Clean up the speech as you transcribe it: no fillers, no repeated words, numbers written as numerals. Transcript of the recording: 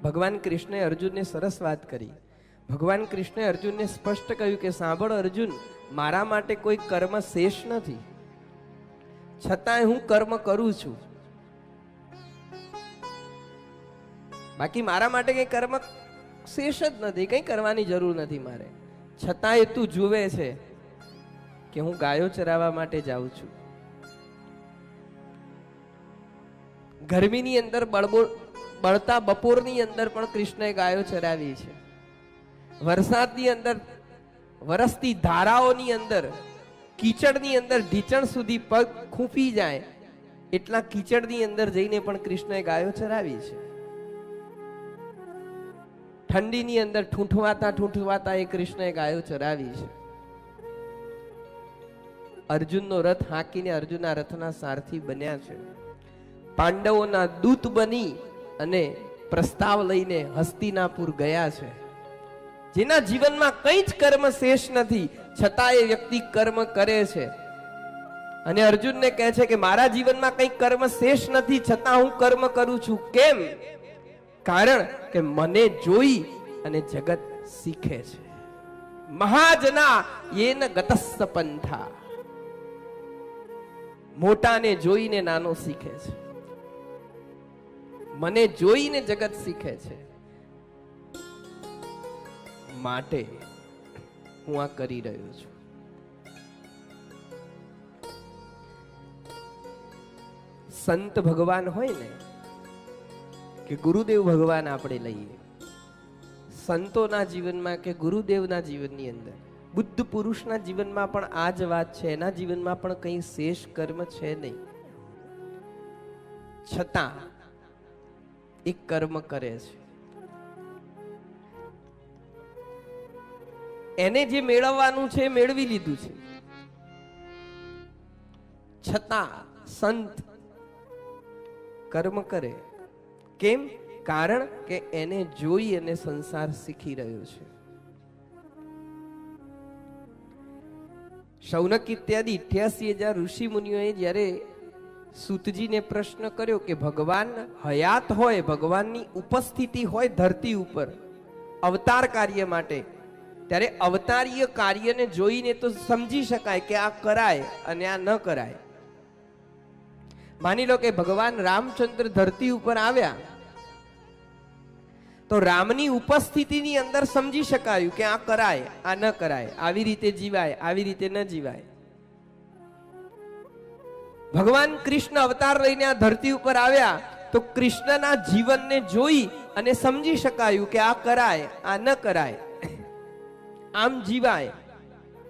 ભગવાન કૃષ્ણે અર્જુનને સરસ વાત કરી. ભગવાન કૃષ્ણે અર્જુનને સ્પષ્ટ કહ્યું કે સાંભળ અર્જુન, મારા માટે કોઈ કર્મ શેષ નથી, છતાંય હું કર્મ કરું છું. બાકી મારા માટે કઈ કર્મ શેષ જ નથી, કઈ કરવાની જરૂર નથી મારે. છતાંય તું જુએ છે કે હું ગાયો ચરાવવા માટે જાઉં છું. ગરમીની અંદર બળતા બપોરની અંદર પણ કૃષ્ણએ ગાયો ચરાવી છે. વરસાદની અંદર વરસતી ધારાઓની અંદર કીચડની અંદર ઢીચણ સુધી પગ ખૂંપી જાય એટલા કીચડની અંદર જઈને પણ કૃષ્ણએ ગાયો ચરાવી છે. ઠંડીની અંદર ઠૂંઠવાતા એ કૃષ્ણએ ગાયો ચરાવી છે. અર્જુનનો રથ હાંકીને અર્જુનના રથના સારથી બન્યા છે. પાંડવોના દૂત બની અને પ્રસ્તાવ લઈને હસ્તિનાપુર ગયા છે. જેના જીવનમાં કઈ જ કર્મ શેષ નથી, છતાં એ વ્યક્તિ કર્મ કરે છે. અને અર્જુનને કહે છે કે મારા જીવનમાં કઈ કર્મ શેષ નથી, છતાં હું કર્મ કરું છું. કેમ? કારણ કે મને જોઈ અને જગત શીખે છે. મહાજના યેન ગતસ્સ પંથા, મોટાને જોઈને નાનો શીખે છે. મને જોઈને જગત શીખે છે, માટે હું આ કરી રહ્યો છું. સંત ભગવાન હોય ને કે ગુરુદેવ ભગવાન આપણે લઈએ, સંતોના જીવનમાં કે ગુરુદેવના જીવનની અંદર, બુદ્ધ પુરુષના જીવનમાં પણ આ જ વાત છે. એના જીવનમાં પણ કઈ શેષ કર્મ છે નહીં, છતાં એક કર્મ કરે છે. એને જે મેળવવાનું છે મેળવી લીધું છે, છતાં સંત કર્મ કરે. કેમ? કારણ કે એને જોઈ અને સંસાર શીખી રહ્યો છે. શૌનક ઇત્યાદિ 88,000 ઋષિ મુનિઓએ જ્યારે સૂતજીને પ્રશ્ન કર્યો કે ભગવાન હયાત હોય, ભગવાનની ઉપસ્થિતિ હોય ધરતી ઉપર અવતાર કાર્ય માટે, ત્યારે અવતારીય કાર્યને જોઈને તો સમજી શકાય કે આ કરાય અને આ ન કરાય. માની લો કે ભગવાન રામચંદ્ર ધરતી ઉપર આવ્યા તો રામની ઉપસ્થિતિની અંદર સમજી શકાયું કે આ કરાય, આ ન કરાય, આવી રીતે જીવાય, આવી રીતે ન જીવાય. ભગવાન કૃષ્ણ અવતાર લઈને આ ધરતી ઉપર આવ્યા તો કૃષ્ણના જીવનને જોઈ અને સમજી શકાયું કે આ કરાય, આ ન કરાય, આમ જીવાય,